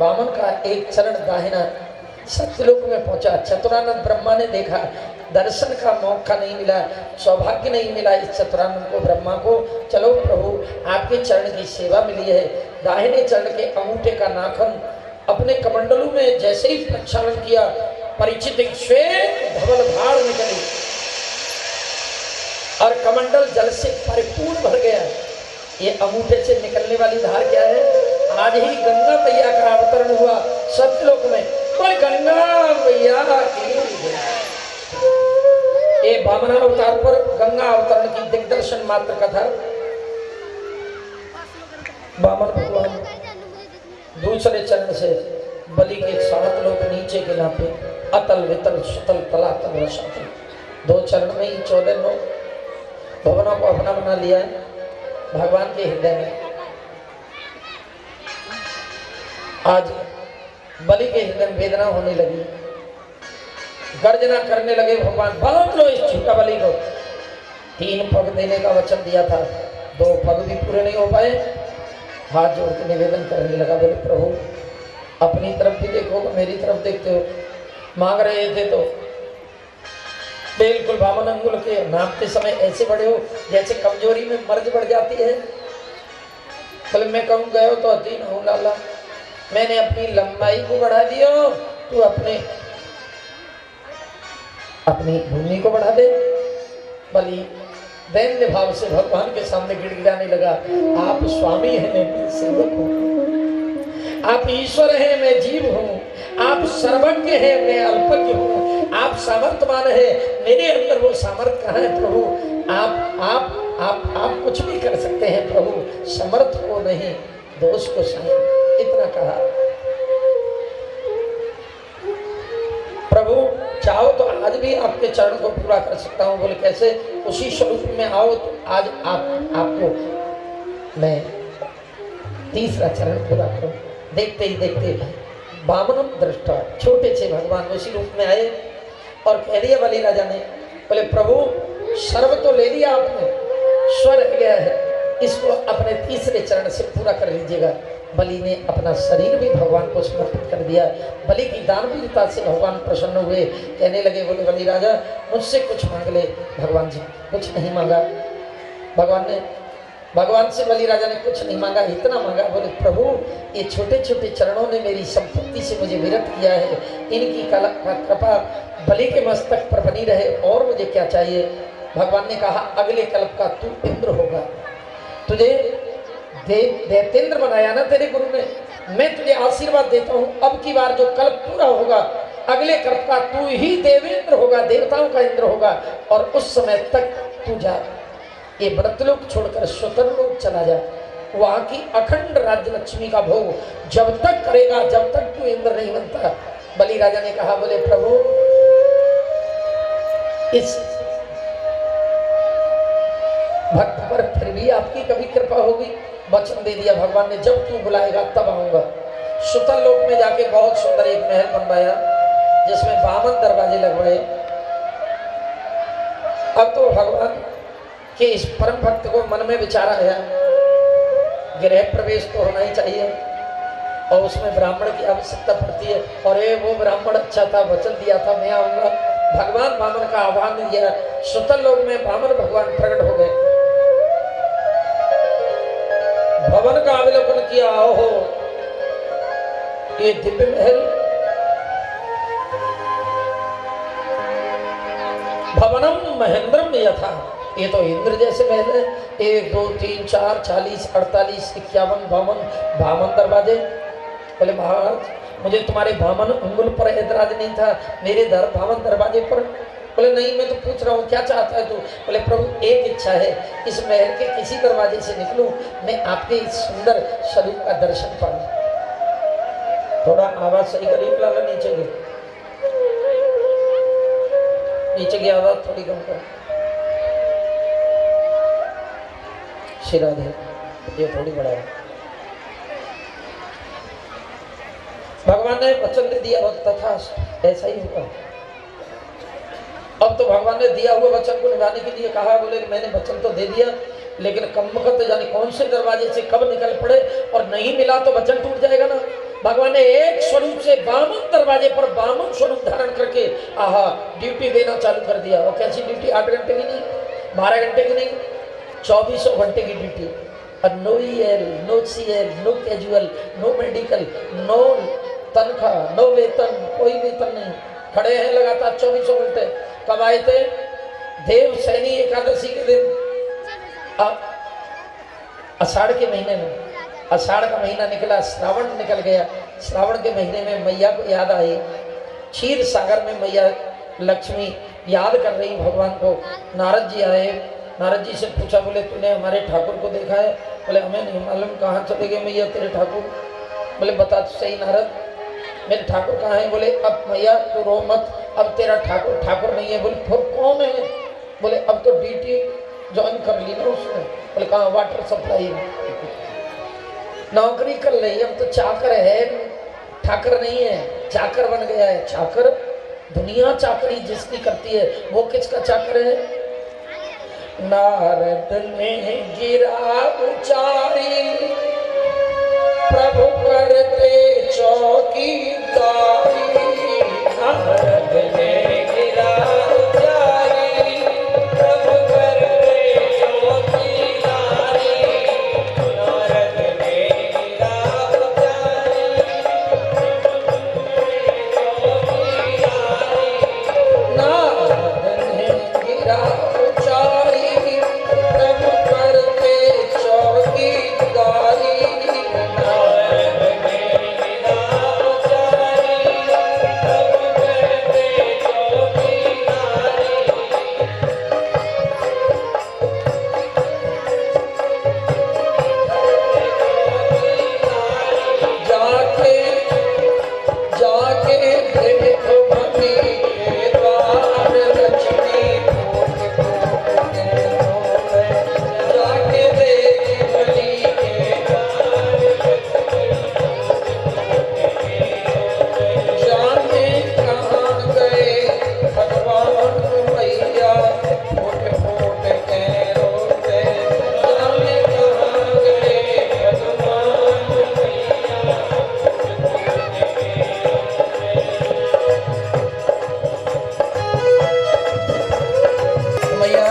वामन का एक चरण दाहिना सत्यलोक में पहुंचा। चतुरानंद ब्रह्मा ने देखा, दर्शन का मौका नहीं मिला, सौभाग्य नहीं मिला इस चतुरानंद को, ब्रह्मा को। चलो प्रभु आपके चरण की सेवा मिली है। दाहिने चरण के अंगूठे का नाखन अपने कमंडलों में जैसे ही प्रक्षालन किया, परिचित एक श्वेत धवल धार निकली और कमंडल जल से परिपूर्ण भर गया। ये अंगूठे से निकलने वाली धार क्या है? आज ही गंगा मैया का अवतरण हुआ सत्यलोक में। बोल गंगा मैया की। ये वामन अवतार पर गंगा अवतरण की दिग्दर्शन मात्र कथा। वामन भगवान दूसरे चरण से बलि के 7 लोक नीचे के नापे, अतल वितल सुतल तलातल रसातल, 2 चरण में ही 14 लोग भवनों को अपना बना लिया है भगवान के हृदय में। आज बलि के हृदय में वेदना होने लगी, गर्जना करने लगे भगवान, बांध लो इस झूठा बलि को। 3 पग देने का वचन दिया था, 2 पग भी पूरे नहीं हो पाए। हाथ जोड़ के निवेदन करने लगा, बोले प्रभु अपनी तरफ भी देखो, मेरी तरफ देखते हो। मांग रहे थे तो बिल्कुल वामन अंगुल के नापते समय ऐसे बड़े हो जैसे कमजोरी में मर्ज बढ़ जाती है। बोले मैं कहूँ गए तो अधीन हूँ लाला, मैंने अपनी लंबाई को बढ़ा दिया, तू अपनी भूमि को बढ़ा दे। बलि दैन्य भाव से भगवान के सामने गिड़गिड़ाने लगा, आप स्वामी हैं मैं सेवक हूँ, आप ईश्वर हैं मैं जीव हूँ, आप सर्वज्ञ हैं मैं अल्पज्ञ हूँ, आप सामर्थ्यवान है, मेरे अंदर वो सामर्थ्य कहाँ है प्रभु? आप कुछ भी कर सकते हैं प्रभु, समर्थ को नहीं दोष को सही। इतना कहा। प्रभु चाहो तो आज भी आपके चरण को पूरा कर सकता हूँ। बोले कैसे? उसी स्वरूप में आओ तो आज आपको मैं तीसरा चरण पूरा करूं। देखते ही देखते वामन दृष्टा छोटे से भगवान उसी रूप में आए और कह दिया बलि राजा ने, बोले प्रभु सर्व तो ले लिया आपने, स्वर रह गया है, इसको अपने तीसरे चरण से पूरा कर लीजिएगा। बलि ने अपना शरीर भी भगवान को समर्पित कर दिया। बलि की दानवीरता से भगवान प्रसन्न हुए, कहने लगे, बोले बलि राजा मुझसे कुछ मांग ले। भगवान जी कुछ नहीं मांगा। भगवान से बलि राजा ने कुछ नहीं मांगा, इतना मांगा, बोले प्रभु ये छोटे छोटे चरणों ने मेरी संपत्ति से मुझे विरत किया है, इनकी कृपा बलि के मस्तक पर बनी रहे, और मुझे क्या चाहिए? भगवान ने कहा अगले कल्प का तू इंद्र होगा, तुझे दैतेंद्र बनाया ना तेरे गुरु ने, मैं तुझे आशीर्वाद देता हूँ, अब की बार जो कल्प पूरा होगा अगले कल्प का तू ही देवेंद्र होगा, देवताओं का इंद्र होगा, और उस समय तक तू जा ये व्रतलोक छोड़कर स्वतंत्र लोक चला जा, वहां की अखंड राज्य लक्ष्मी का भोग जब तक करेगा जब तक तू इंद्र नहीं बनता। बलि राजा ने कहा, बोले प्रभु इस भक्त पर फिर भी आपकी कभी कृपा होगी। वचन दे दिया भगवान ने, जब तू बुलाएगा तब आऊंगा। सुतल लोक में जाके बहुत सुंदर एक महल बनवाया जिसमें 52 दरवाजे लगवाए। अब तो भगवान के इस परम भक्त को मन में विचार आया, गृह प्रवेश तो होना ही चाहिए और उसमें ब्राह्मण की आवश्यकता पड़ती है। और वो ब्राह्मण अच्छा था, वचन दिया था मैं आऊंगा। भगवान वामन का आह्वान दिया, सुतल लोक में वामन भगवान प्रकट हो गए, भवन का अवलोकन किया। ओहो ये दिव्य महल, भवनम महेंद्रम यथा, ये तो इंद्र जैसे महल है। 1 2 3 4 40 48 51 52 दरवाजे। बोले महाराज मुझे तुम्हारे 52 अंगुल पर ऐतराज नहीं था, मेरे 52 दरवाजे पर। बोले नहीं मैं तो पूछ रहा हूँ क्या चाहता है तू? बोले प्रभु एक इच्छा है, इस महल के किसी दरवाजे से निकलूं, मैं आपके इस सुंदर स्वरूप का दर्शन पाऊं। थोड़ा आवाज सही करिए लाला, नीचे की आवाज थोड़ी कम कर, राधे ये थोड़ी बड़ा है। भगवान ने वचन दे दिया तथा ऐसा ही होगा। अब तो भगवान ने दिया हुआ वचन को निभाने के लिए कहा। बोले मैंने वचन तो दे दिया, लेकिन कमबख्त जाने कौन से दरवाजे से कब निकल पड़े और नहीं मिला तो वचन टूट जाएगा ना। भगवान ने एक स्वरूप से 52 दरवाजे पर 52 स्वरूप धारण करके आहा ड्यूटी देना चालू कर दिया। और कैसी ड्यूटी? 8 घंटे की नहीं, 12 घंटे की नहीं, 2400 घंटे की ड्यूटी। और no EL, no CL, no casual, no medical, no तनख्वाह, नो वेतन, कोई वेतन नहीं। खड़े हैं लगातार 2400 घंटे। कब आए थे? देव सैनी एकादशी के दिन, आषाढ़ के महीने में। आषाढ़ का महीना निकला, श्रावण निकल गया। श्रावण के महीने में मैया को याद आई। क्षीर सागर में मैया लक्ष्मी याद कर रही भगवान को। नारद जी आए, नारद जी से पूछा, बोले तूने हमारे ठाकुर को देखा है? बोले हमें नहीं मालूम, कहाँ चले गए मैया तेरे ठाकुर? बोले बता तो सही नारद, मेरे ठाकुर कहाँ है? बोले अब मैया तू रो मत, अब तेरा ठाकुर ठाकुर नहीं है। बोले फिर कौन है? बोले अब तो ड्यूटी ज्वाइन कर ली ना उसने। बोले कहाँ? वाटर सप्लाई में नौकरी कर रही, अब तो चाकर है, ठाकर नहीं है, चाकर बन गया है। चाकर, दुनिया चाकरी जिसकी करती है वो किसका चाकर है? नारद ने गिरा उचारी, प्रभु करते चौकीदारी। नारद ने गिरा उचारी, प्रभु करते चौकीदारी। नारद ने गिरा उचारी, नारद ने गिरा उचारी, प्रभु करते चौकीदारी। नारद ने गिरा उचारी, प्रभु करते चौकीदारी। जाके जाके देखो भगनी के द्वार, लक्ष्मी फूट फूट के रोवे। जाके देख बलि के द्वार, जाने कहाँ गए भगवान मैया, फूट फूट के रोवे। जाने कहाँ गए भगवान मैया। मैया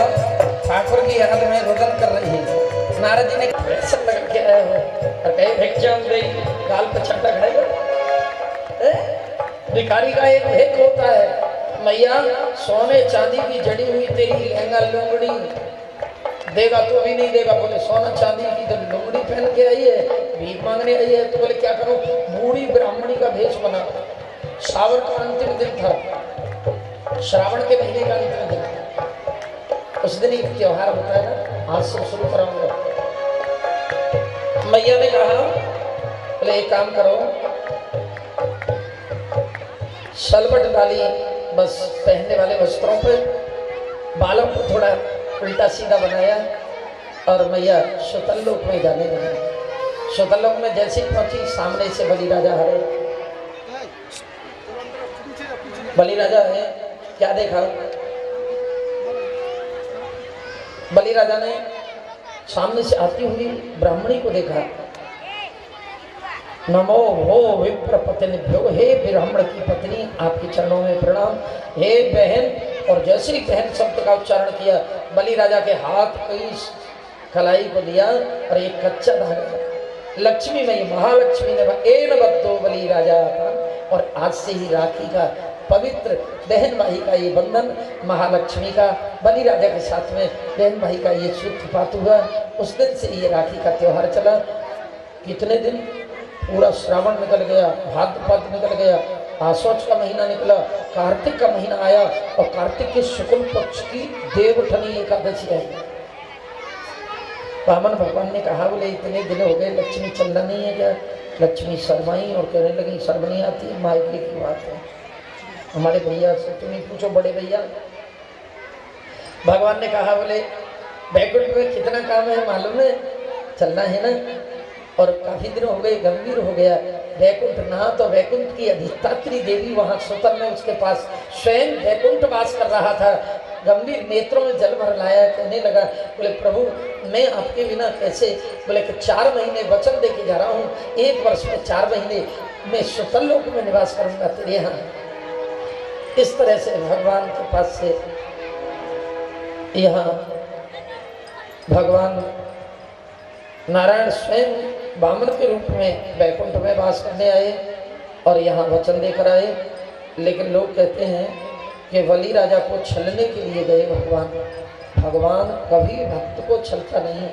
ठाकुर की याद में रुदन कर रही है। नारद जी ने फैशन लगा के आया हो और कहे भिक्षाम गई, गाल पे छट्टा खाएगा। भिखारी का एक भेद होता है, मैया सोने चांदी की जड़ी हुई तेरी लहंगा लुंगड़ी देगा तो भी नहीं देगा। बोले सोना चांदी की तो लुंगड़ी पहन के आई है, भीख मांगने आई है। तो बोले क्या करूं? बूढ़ी ब्राह्मणी का भेष बना। सावन का अंतिम दिन था, श्रावण के महीने का अंतिम दिन। उस दिन एक त्योहार होता है ना, आज से शुरू कराऊंगा। मैया ने कहा, बोले एक काम करो, सलवट डाली बस पहनने वाले वस्त्रों पे, बालों को थोड़ा उल्टा सीधा बनाया और मैया सुतल्लोक में जाने लगी। सुतल्लोक में जैसे पहुंची, सामने से बलि राजा आ रहे। बलि राजा है, क्या देखा? बलि राजा ने सामने से आती हुई ब्राह्मणी को देखा। नमो हो विप्र पत्नीभ्यो, हे ब्राह्मण की पत्नी आपके चरणों में प्रणाम। हे बहन, और जैसे ही बहन शब्द का उच्चारण किया, बलि राजा के हाथ कई कलाई को दिया और एक कच्चा धागा लक्ष्मी मई महालक्ष्मी ने एन बद्दो बलि राजा था। और आज से ही राखी का पवित्र बहन भाई का ये बंधन, महालक्ष्मी का बलि राजा के साथ में बहन भाई का ये सूत्रपात हुआ। उस दिन से ये राखी का त्योहार चला। कितने दिन? पूरा श्रावण निकल गया, भाद्रपद निकल गया, आश्वज का महीना निकला, कार्तिक का महीना आया और कार्तिक के शुक्ल पक्ष की देवउठनी एकादशी आई। वामन भगवान ने कहा, बोले इतने दिन हो गए लक्ष्मी चलना नहीं है क्या? लक्ष्मी शर्माई और कहने लगी शर्म नहीं आती है, मायके की बात है। हमारे भैया से तुम ही पूछो, बड़े भैया। भगवान ने कहा, बोले बैकुंठ में कितना काम है मालूम है? चलना है ना। और काफी दिन हो गए, गंभीर हो गया वैकुंठ ना। तो वैकुंठ की अधिष्ठात्री देवी वहां सुतन में उसके पास स्वयं वैकुंठ वास कर रहा था। गंभीर नेत्रों में जल भर लाया, कहने लगा, बोले प्रभु मैं आपके बिना कैसे? बोले कि 4 महीने वचन दे के जा रहा हूँ, 1 वर्ष में 4 महीने मैं सुतल लोक में निवास करूंगा तेरे यहाँ। इस तरह से भगवान के पास से यहाँ भगवान नारायण स्वयं वामन के रूप में वैकुंठ में वास करने आए और यहाँ वचन देकर आए। लेकिन लोग कहते हैं कि बलि राजा को छलने के लिए गए भगवान। भगवान कभी भक्त को छलता नहीं,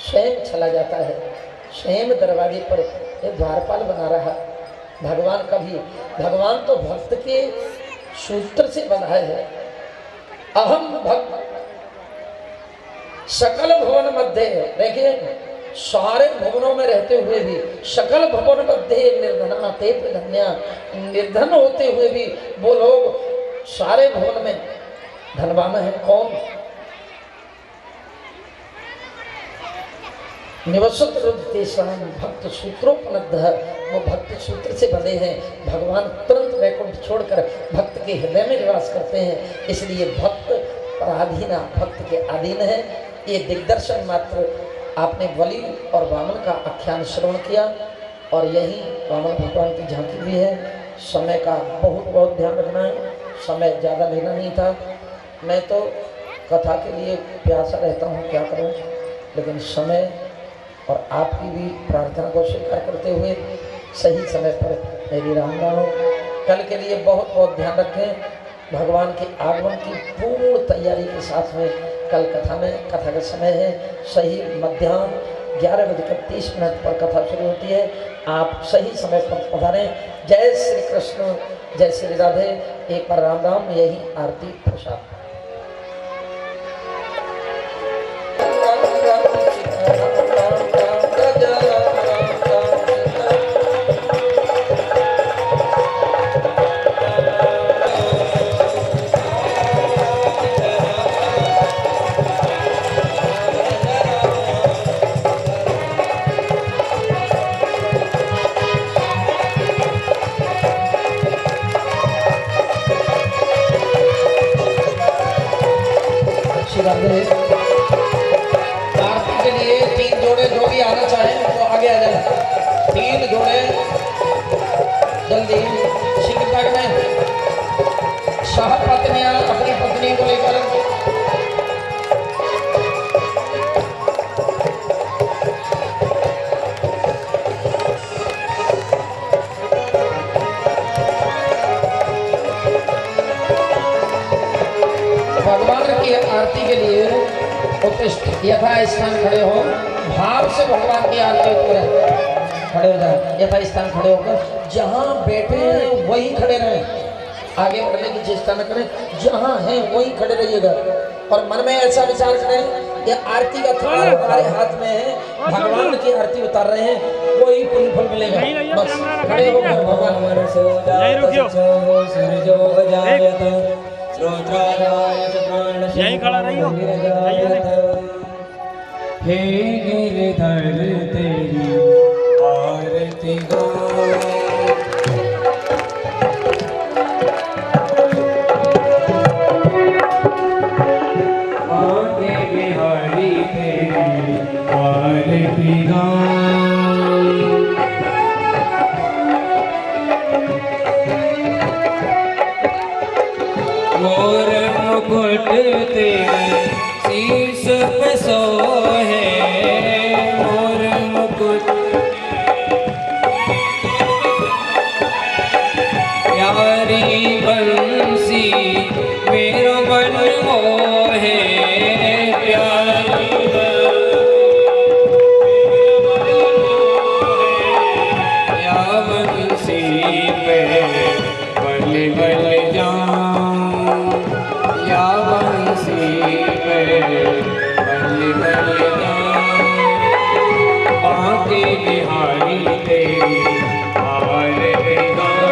स्वयं छला जाता है। स्वयं दरवाजे पर एक द्वारपाल बना रहा भगवान। भगवान तो भक्त के सूत्र से बना है। अहम भक्त सकल भवन मध्य, देखिए सारे भवनों में रहते हुए भी, सकल भवन मध्य निर्धना ते धन्या, निर्धन होते हुए भी वो लोग सारे भवन में धनवान है। कौन? निवसत रुद्देशान भक्त सूत्रोपलब्ध है, वो भक्त सूत्र से बने हैं। भगवान तुरंत वैकुंठ छोड़कर भक्त के हृदय में निवास करते हैं। इसलिए भक्त पराधीना, भक्त के अधीन है। ये दिग्दर्शन मात्र आपने बलि और वामन का आख्यान श्रवण किया और यही वामन भगवान की झांकी भी है। समय का बहुत ध्यान रखना है, समय ज़्यादा लेना नहीं था। मैं तो कथा के लिए प्यासा रहता हूँ, क्या करूँ, लेकिन समय और आपकी भी प्रार्थना को स्वीकार करते हुए सही समय पर मेरी राम राम। कल के लिए बहुत ध्यान रखें। भगवान के आगमन की पूर्ण तैयारी के साथ में कल कथा का समय है। सही मध्याह्न 11:30 पर कथा शुरू होती है। आप सही समय पर पधारें। जय श्री कृष्ण, जय श्री राधे। एक बार राम राम। यही आरती प्रसाद। आरती के लिए 3 जोड़े जो भी आना चाहें तो आगे आ जाए। 3 जोड़े जल्दी शीघ्रता करें। शाह पत्नियां अपनी पत्नी को लेकर भगवान की आरती के लिए उत्तिष्ठ यथा स्थान खड़े हो। भाव से भगवान की आरती करें। खड़े हो जाए, यथा स्थान खड़े होकर जहाँ बैठे हैं वहीं खड़े रहें। आगे बढ़ने की चेष्टा न करें, जहाँ हैं वहीं खड़े रहिएगा। और मन में ऐसा विचार करें कि आरती का थाल हमारे हाथ में है, भगवान की आरती उतार रहे हैं, कोई पुण्य फल मिलेगा। बस खड़े होकर भगवान यही खड़ा रही हो। हे गिरधर तेरी आरती गो, आगे बिहारी तेरी आरती गो। मोर मुकुट तेरे शीश पे सोहे, मोर मुकुट प्यारी बंसी मेरो मन मोहे, प्यारी या बंसी पे बल बल जाऊं, या बंसी पे बल बल जाऊं, बांके बिहारी तेरी आरती गाऊं।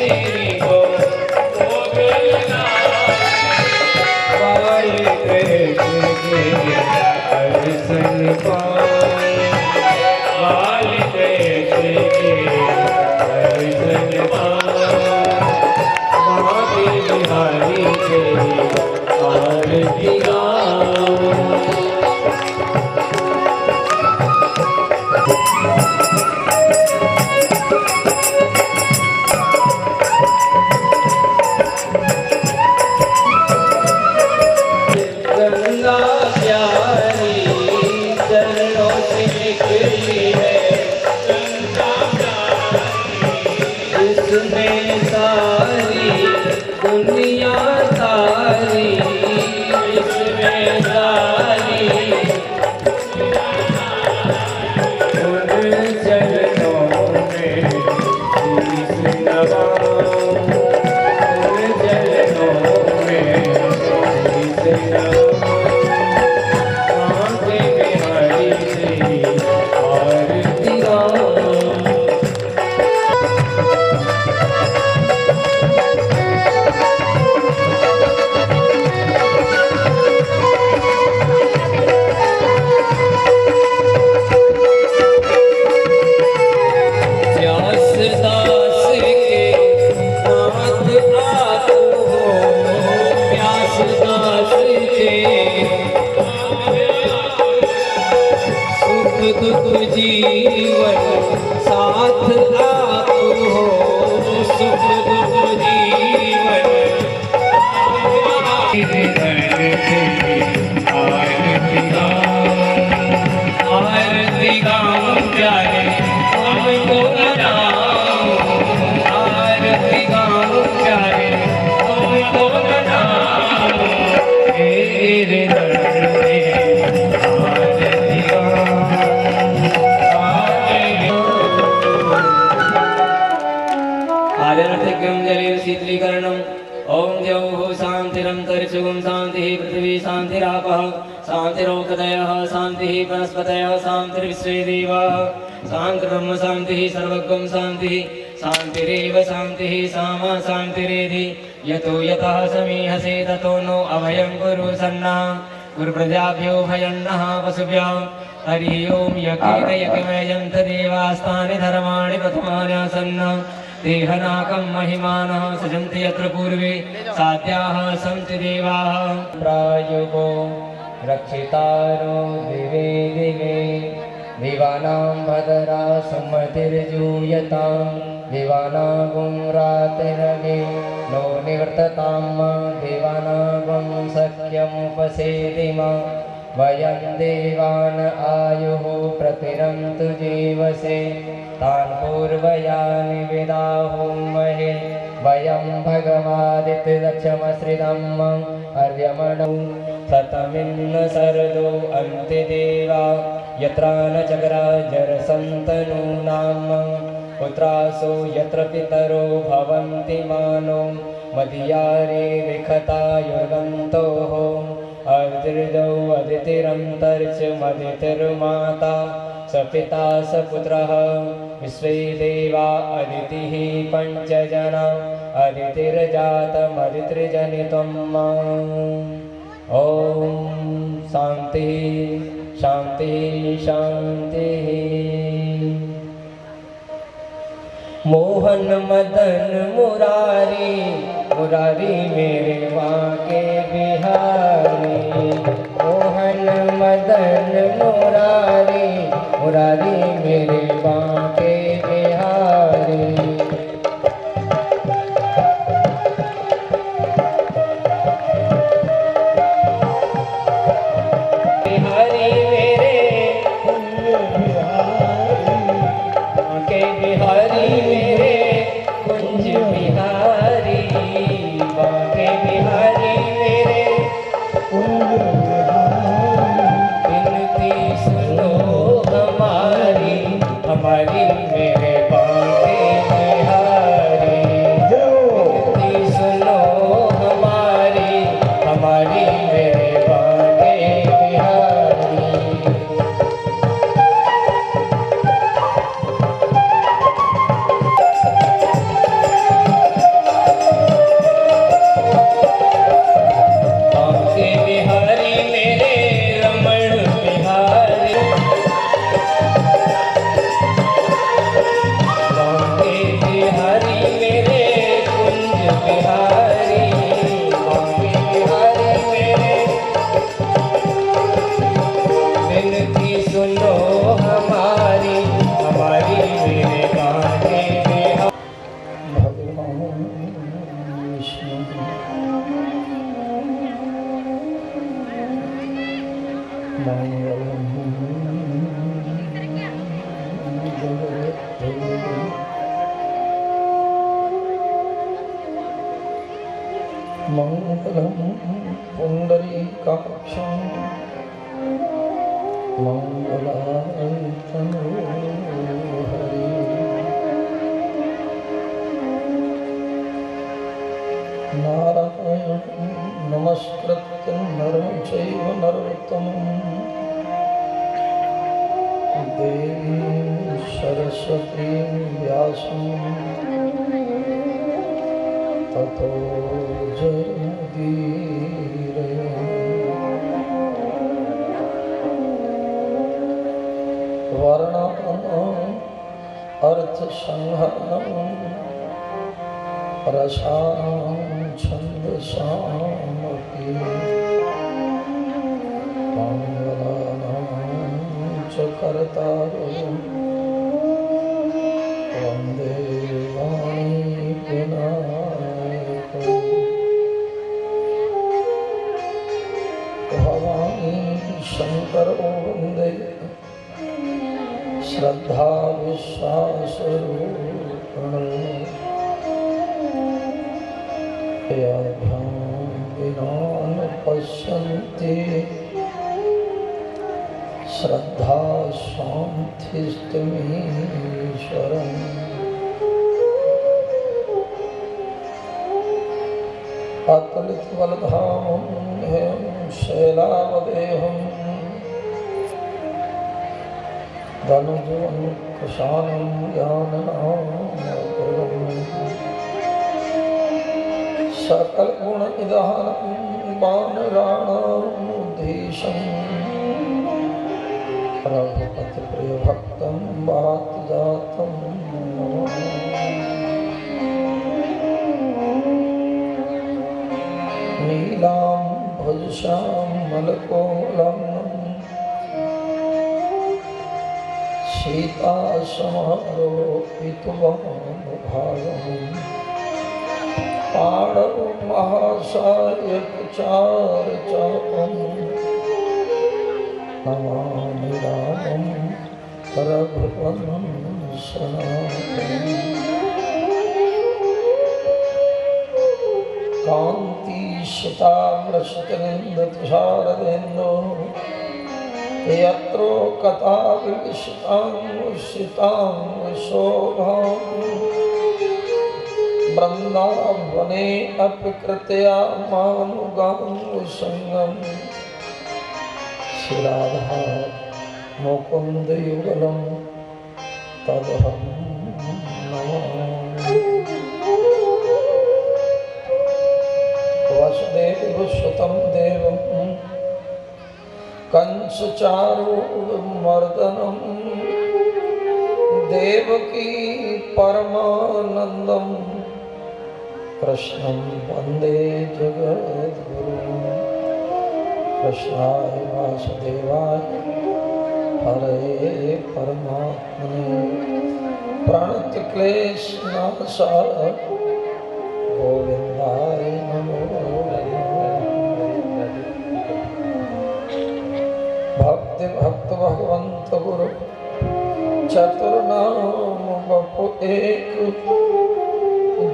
तेरी को मोगल बाल कृष्ण के दर्शन पाए बाल कृष्ण के दर्शन पाए बाके बिहारी के आरती गाओ गंगा प्यारी चरणों से निकली है गंगा प्यारी इसमें सारी दुनिया सारी इसमें सारी उन चरणों में शीश नवाऊं उन चरणों में शीश नवाऊं आके बिहारी से आरती गाऊं व्यास दास के नाथ आप हो व्यास दास के सुख दुख जीवन साथ आप हो सुख दुख जीवन आरती गाऊं प्यारे तुमको मनाऊं आरती गाऊं प्यारे तुमको मनाऊं तेरे दर में आरती गाऊं आदरथिकं जले शीतलीकरणम् ओम द्यौः शान्तिरन्तरिक्षगुं शान्तिः पृथिवी शान्तिरापः शान्तिरोषधयः शान्तिः वनस्पतयः शान्तिर्विश्वे देवाः शान्तिर्ब्रह्म शान्तिः सर्वगं शान्तिः शान्तिरेव शान्तिः सामा शान्तिरेधि यतो यतः समीहसे ततो नो अभयं कुरु सन्नः गुरुप्रजाभ्यो भयन्नः वसुभ्यः हरिः ओं यकेन यज्ञमयन्त देवास्तानि धर्माणि प्रथमान्यासन्नः देहनाकं महिमानः सजन्ति यत्र पूर्वे साध्याः सन्ति देवाः प्रायुगो रक्षितारो दिवे दिवे दिवानां भद्रा सुमतिर्जूयतां दिवानागुं रातिरगे नो निवर्ततां देवानागुं सख्यमुपसेदिमा वयं देवान् आयुः प्रतिरन्तु जीवसे तान् पूर्वयानि विदाहुमहे वयं भगवादित्यदक्षमश्रिदम् हर्यमणौ शतमिन्न सरदो अन्तिदेवा यत्र न चक्राजरसन्तनूनां पुत्रासो यत्र पितरो भवन्ति मानो मदीयारे विखतायुर्गन्तोः अर्दिर्दौ अदितिरन्तर्च मदितिर्माता स पिता स पुत्रः विश्वे देवा अदितिः पञ्चजना अदितिर्जातमदितिर्जनितं ॐ शान्तिः शान्तिः शान्तिः मोहन मदन मुरारी मुरारी मेरे बांके बिहारी मोहन मदन मुरारी मुरारी मेरे बांके बिहारी बिहारी मेरे बांके बिहारी मेरे कुंज बिहारी बांके बिहारी मेरे कुंज बिहारी विनती सुनो हमारी बिहारी बांके बिहारी मेरे विनती सुनो हमारी हमारी मेरे बांके बिहारी। भगवान विष्णु मंगलम मंगलम पुंडरीकाक्षं मंगलायतनो हरि नारायण नमस्कृत्य नरं चैव नरोत्तमं देवीं सरस्वतीं व्यासं ततो जयमुदीरये। वर्णानाम् अर्थसंहारम् रसानां छन्दसामपि मंगलानां च कर्तारम् वन्दे वाणी विनायकम्। भवानी शङ्करो वन्दे श्रद्धा विश्वासरूपिणम् याभ्यां विना न पश्यन्ति श्रद्धा शान्तिस्तमीश्वरम्। अतुलितबलधामं हेम शैलावदेहं धनुजं कुशानं ज्ञाननामग्रगण्यं सकल गुण निधानं वानराणामुद्देशं रघुपति प्रिय भक्तं वातजातं नमामि। नीलां भुजश्यां मलकोमलं सीतासमारोपितवानुभागम् पाणौ महासायकचारचापम् नमामि रामं रघुवंशनाथम्। कान्तिशतावृषितनिन्दतुषारदेन्दो यत्रो कथाविशितां शोभां वृन्दावने अपि कृत्या मानुगां सङ्गं श्रीराधा मुकुन्दयुगलं तदहं नमामि। वसुदेवसुतं देवं कंसचारूढमर्दनं देवकी परमानन्दं कृष्णं वन्दे जगद्गुरुं। कृष्णाय वासुदेवाय हरे परमात्मने प्रणतक्लेशनाशाय गोविन्दाय नमो भक्ति भक्त भगवंत गुरु चतुर्नाम बपु एक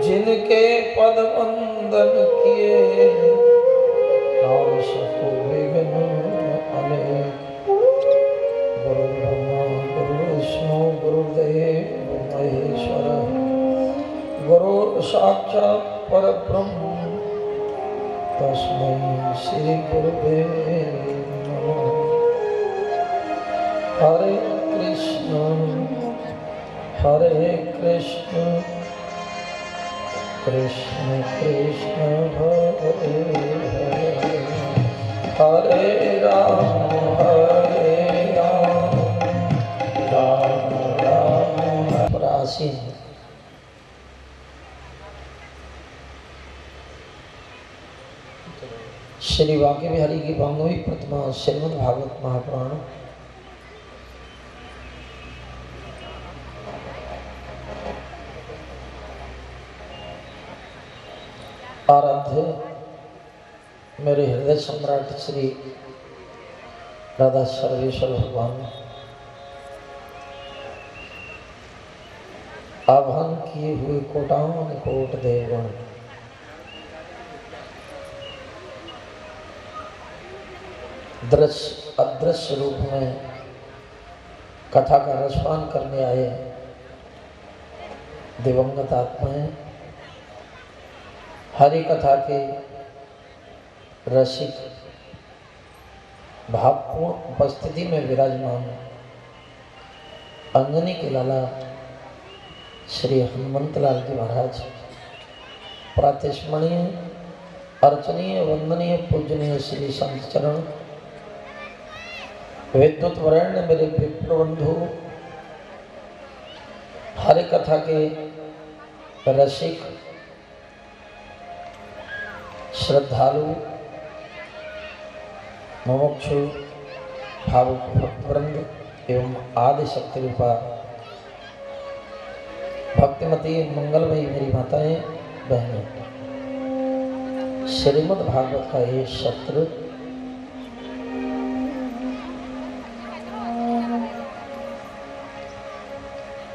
जिनके पद वंदन किए नाम सको विघ्न अनेक। गुरु ब्रह्मा गुरु विष्णु गुरुदेव महेश्वर गुरु साक्षात् परब्रह्म तस्मै श्री गुरुवे नमः। हरे कृष्ण कृष्ण कृष्ण हरे हरे हरे राम राम राम। प्राचीन श्री वाक्य बिहारी की 92वीं प्रतिमा श्रीमद् भागवत महापुराण आराध्य मेरे हृदय सम्राट श्री राधा सर्वेश्वर भगवान आह्वान किए हुए कोटाओं कोट देवगण दृश्य अदृश्य रूप में कथा का रसपान करने आए दिवंगत आत्माएं हरि कथा के रसिक भावपूर्ण उपस्थिति में विराजमान अंजनी के लाला श्री हनुमंत लाल जी महाराज प्रातस्मरणीय अर्चनीय वंदनीय पूजनीय श्री संत चरण विद्युत वरेण्य मेरे विप्रबंधु हरि कथा के रसिक श्रद्धालु मुमुक्षु भावुक भक्तवृंद एवं आदि शक्ति रूपा भक्तिमती मंगलमयी मेरी माताएं बहनें, श्रीमद् भागवत का ये सत्र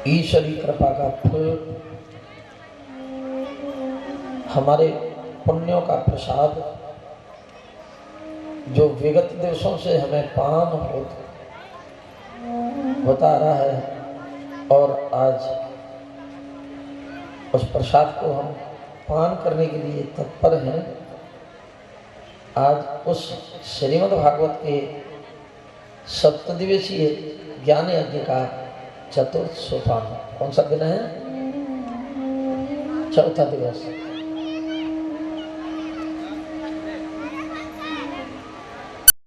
ईश्वरी कृपा का फल, हमारे पुण्यों का प्रसाद जो विगत दिवसों से हमें पान होता रहा है और आज उस प्रसाद को हम पान करने के लिए तत्पर हैं। आज उस श्रीमद् भागवत के सप्तदिवसीय ज्ञान यज्ञ का चतुर्थ सोपान कौन सा दिन है? चौथा दिवस।